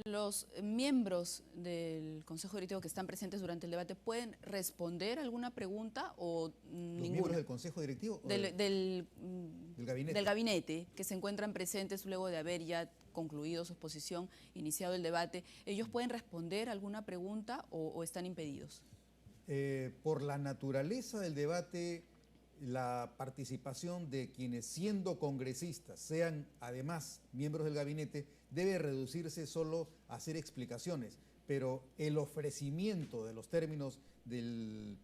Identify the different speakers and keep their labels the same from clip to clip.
Speaker 1: ¿Los miembros del Consejo Directivo que están presentes durante el debate pueden responder alguna pregunta o ninguna?
Speaker 2: ¿Los miembros del Consejo Directivo?
Speaker 1: Del
Speaker 2: gabinete.
Speaker 1: Del gabinete, que se encuentran presentes luego de haber ya concluido su exposición, iniciado el debate. ¿Ellos pueden responder alguna pregunta o están impedidos?
Speaker 2: Por la naturaleza del debate, la participación de quienes, siendo congresistas, sean además miembros del gabinete, debe reducirse solo a hacer explicaciones, pero el ofrecimiento de los términos del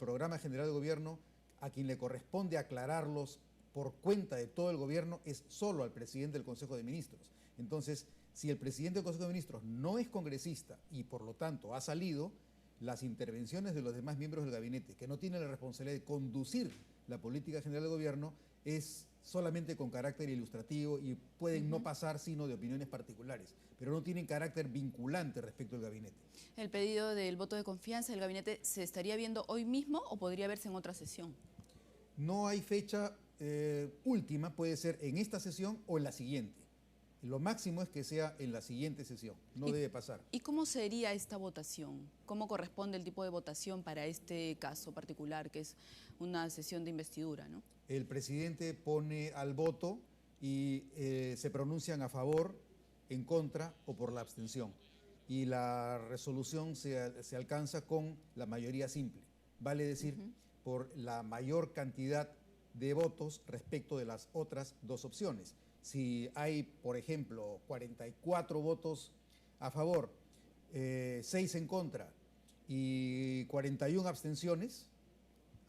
Speaker 2: programa general de gobierno, a quien le corresponde aclararlos por cuenta de todo el gobierno, es solo al presidente del Consejo de Ministros. Entonces, si el presidente del Consejo de Ministros no es congresista y por lo tanto ha salido, las intervenciones de los demás miembros del gabinete, que no tienen la responsabilidad de conducir la política general del gobierno, es solamente con carácter ilustrativo y pueden no pasar sino de opiniones particulares, pero no tienen carácter vinculante respecto al gabinete.
Speaker 1: ¿El pedido del voto de confianza del gabinete se estaría viendo hoy mismo o podría verse en otra sesión?
Speaker 2: No hay fecha última, puede ser en esta sesión o en la siguiente. Lo máximo es que sea en la siguiente sesión, no debe pasar.
Speaker 1: ¿Y cómo sería esta votación? ¿Cómo corresponde el tipo de votación para este caso particular, que es una sesión de investidura, ¿no?
Speaker 2: El presidente pone al voto y se pronuncian a favor, en contra o por la abstención. Y la resolución se alcanza con la mayoría simple, vale decir, por la mayor cantidad de votos respecto de las otras dos opciones. Si hay, por ejemplo, 44 votos a favor, 6 en contra y 41 abstenciones,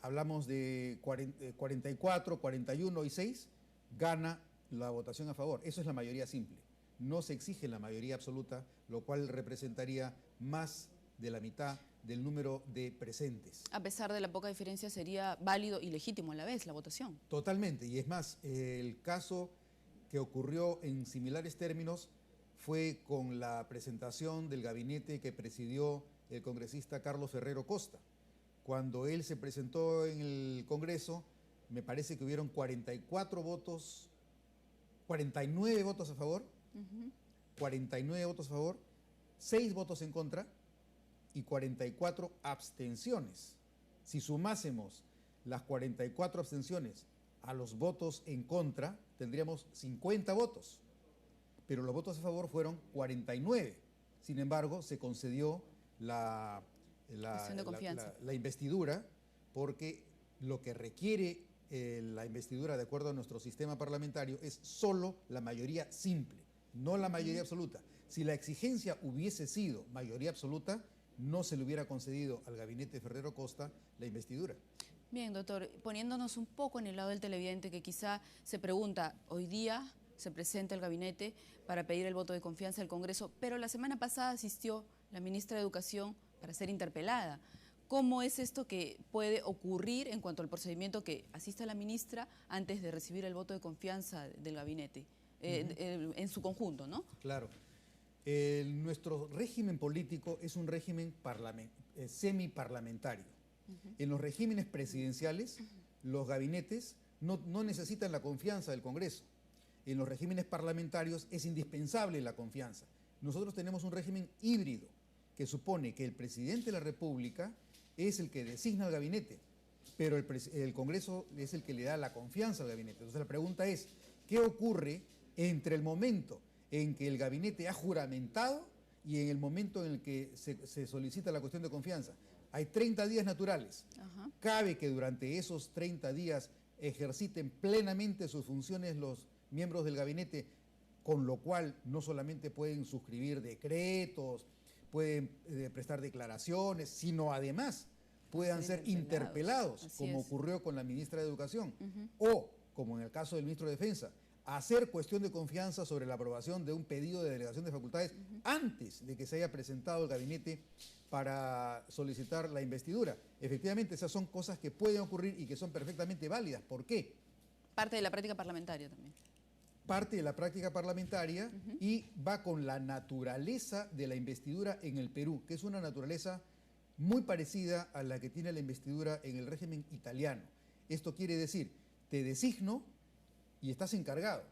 Speaker 2: hablamos de 44, 41 y 6, gana la votación a favor. Eso es la mayoría simple. No se exige la mayoría absoluta, lo cual representaría más de la mitad del número de presentes.
Speaker 1: A pesar de la poca diferencia, sería válido y legítimo a la vez la votación.
Speaker 2: Totalmente, y es más, el caso que ocurrió en similares términos fue con la presentación del gabinete que presidió el congresista Carlos Ferrero Costa. Cuando él se presentó en el Congreso, me parece que hubieron 44 votos, 49 votos a favor, 49 votos a favor, 6 votos en contra y 44 abstenciones. Si sumásemos las 44 abstenciones a los votos en contra, tendríamos 50 votos, pero los votos a favor fueron 49. Sin embargo, se concedió la investidura porque lo que requiere la investidura, de acuerdo a nuestro sistema parlamentario, es solo la mayoría simple, no la mayoría absoluta. Si la exigencia hubiese sido mayoría absoluta, no se le hubiera concedido al gabinete Ferrero Costa la investidura.
Speaker 1: Bien, doctor, poniéndonos un poco en el lado del televidente que quizá se pregunta, hoy día se presenta el gabinete para pedir el voto de confianza al Congreso, pero la semana pasada asistió la ministra de Educación para ser interpelada. ¿Cómo es esto que puede ocurrir en cuanto al procedimiento que asista la ministra antes de recibir el voto de confianza del gabinete, en su conjunto, ¿no?
Speaker 2: Claro. Nuestro régimen político es un régimen semiparlamentario. En los regímenes presidenciales, los gabinetes no necesitan la confianza del Congreso. En los regímenes parlamentarios es indispensable la confianza. Nosotros tenemos un régimen híbrido que supone que el presidente de la República es el que designa al gabinete, pero el Congreso es el que le da la confianza al gabinete. Entonces la pregunta es, ¿qué ocurre entre el momento en que el gabinete ha juramentado y en el momento en el que se solicita la cuestión de confianza? Hay 30 días naturales. Cabe que durante esos 30 días ejerciten plenamente sus funciones los miembros del gabinete, con lo cual no solamente pueden suscribir decretos, pueden prestar declaraciones, sino además puedan ser interpelados, como ocurrió con la ministra de Educación, o, como en el caso del ministro de Defensa, hacer cuestión de confianza sobre la aprobación de un pedido de delegación de facultades antes de que se haya presentado el gabinete para solicitar la investidura. Efectivamente, esas son cosas que pueden ocurrir y que son perfectamente válidas. ¿Por qué?
Speaker 1: Parte de la práctica parlamentaria también.
Speaker 2: Parte de la práctica parlamentaria y va con la naturaleza de la investidura en el Perú, que es una naturaleza muy parecida a la que tiene la investidura en el régimen italiano. Esto quiere decir, te designo y estás encargado.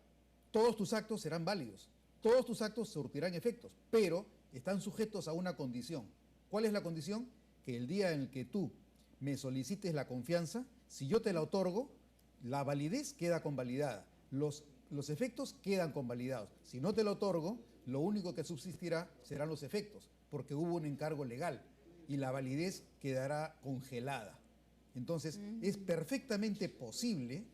Speaker 2: Todos tus actos serán válidos, todos tus actos surtirán efectos, pero están sujetos a una condición. ¿Cuál es la condición? Que el día en el que tú me solicites la confianza, si yo te la otorgo, la validez queda convalidada, los efectos quedan convalidados. Si no te la otorgo, lo único que subsistirá serán los efectos, porque hubo un encargo legal y la validez quedará congelada. Entonces, es perfectamente posible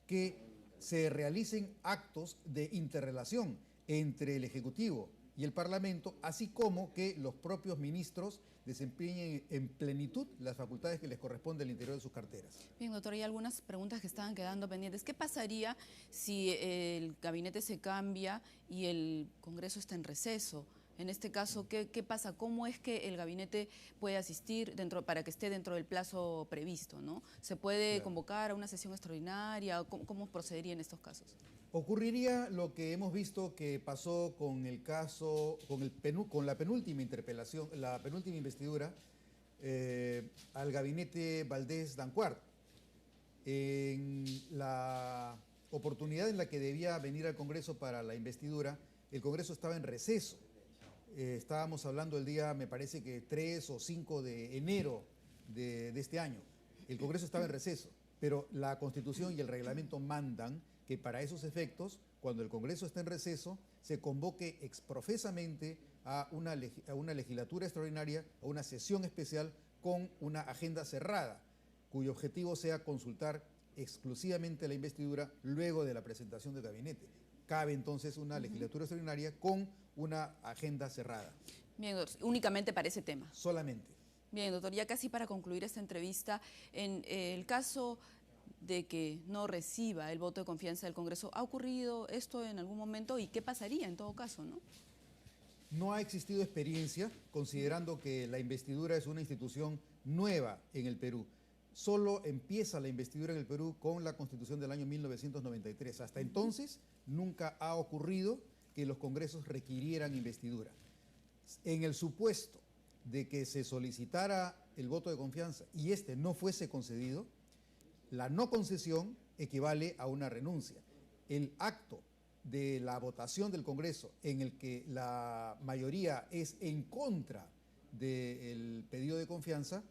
Speaker 2: que se realicen actos de interrelación entre el Ejecutivo y el Parlamento, así como que los propios ministros desempeñen en plenitud las facultades que les corresponde al interior de sus carteras.
Speaker 1: Bien, doctor, hay algunas preguntas que estaban quedando pendientes. ¿Qué pasaría si el gabinete se cambia y el Congreso está en receso? En este caso, ¿qué pasa? ¿Cómo es que el gabinete puede asistir para que esté dentro del plazo previsto, ¿no? ¿Se puede convocar a una sesión extraordinaria? ¿Cómo procedería en estos casos?
Speaker 2: Ocurriría lo que hemos visto que pasó con el caso, con la penúltima interpelación, la penúltima investidura al gabinete Valdés Dancuart. En la oportunidad en la que debía venir al Congreso para la investidura, el Congreso estaba en receso. Estábamos hablando el día, me parece que 3 o 5 de enero de este año. El Congreso estaba en receso, pero la Constitución y el reglamento mandan que para esos efectos, cuando el Congreso está en receso, se convoque exprofesamente a una legislatura extraordinaria, a una sesión especial con una agenda cerrada, cuyo objetivo sea consultar exclusivamente la investidura luego de la presentación del gabinete. Cabe entonces una legislatura extraordinaria con una agenda cerrada.
Speaker 1: Bien, doctor, únicamente para ese tema.
Speaker 2: Solamente.
Speaker 1: Bien, doctor, ya casi para concluir esta entrevista, en el caso de que no reciba el voto de confianza del Congreso, ¿ha ocurrido esto en algún momento y qué pasaría en todo caso, no?
Speaker 2: No ha existido experiencia, considerando que la investidura es una institución nueva en el Perú. Solo empieza la investidura en el Perú con la Constitución del año 1993. Hasta entonces nunca ha ocurrido que los congresos requirieran investidura. En el supuesto de que se solicitara el voto de confianza y este no fuese concedido, la no concesión equivale a una renuncia. El acto de la votación del Congreso en el que la mayoría es en contra del pedido de confianza,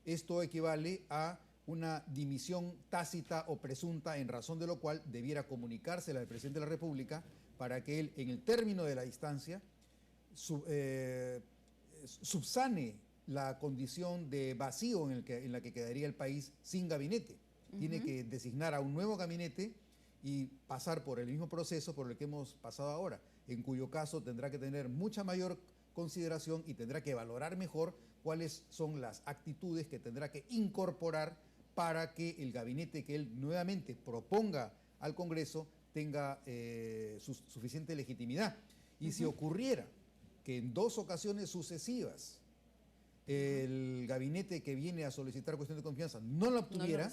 Speaker 2: esto equivale a una dimisión tácita o presunta, en razón de lo cual debiera comunicársela al presidente de la República para que él, en el término de la instancia, subsane la condición de vacío en la que quedaría el país sin gabinete. Tiene que designar a un nuevo gabinete y pasar por el mismo proceso por el que hemos pasado ahora, en cuyo caso tendrá que tener mucha mayor consideración y tendrá que valorar mejor cuáles son las actitudes que tendrá que incorporar para que el gabinete que él nuevamente proponga al Congreso tenga suficiente legitimidad. Y si ocurriera que en 2 ocasiones sucesivas el gabinete que viene a solicitar cuestión de confianza no lo obtuviera,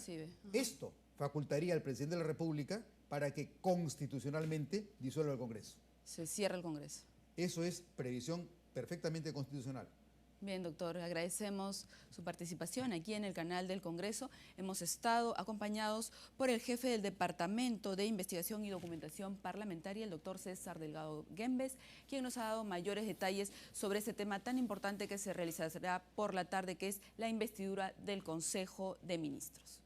Speaker 2: esto facultaría al presidente de la República para que constitucionalmente disuelva el Congreso.
Speaker 1: Se cierra el Congreso.
Speaker 2: Eso es previsión perfectamente constitucional.
Speaker 1: Bien, doctor, agradecemos su participación aquí en el canal del Congreso. Hemos estado acompañados por el jefe del Departamento de Investigación y Documentación Parlamentaria, el doctor César Delgado Guembes, quien nos ha dado mayores detalles sobre este tema tan importante que se realizará por la tarde, que es la investidura del Consejo de Ministros.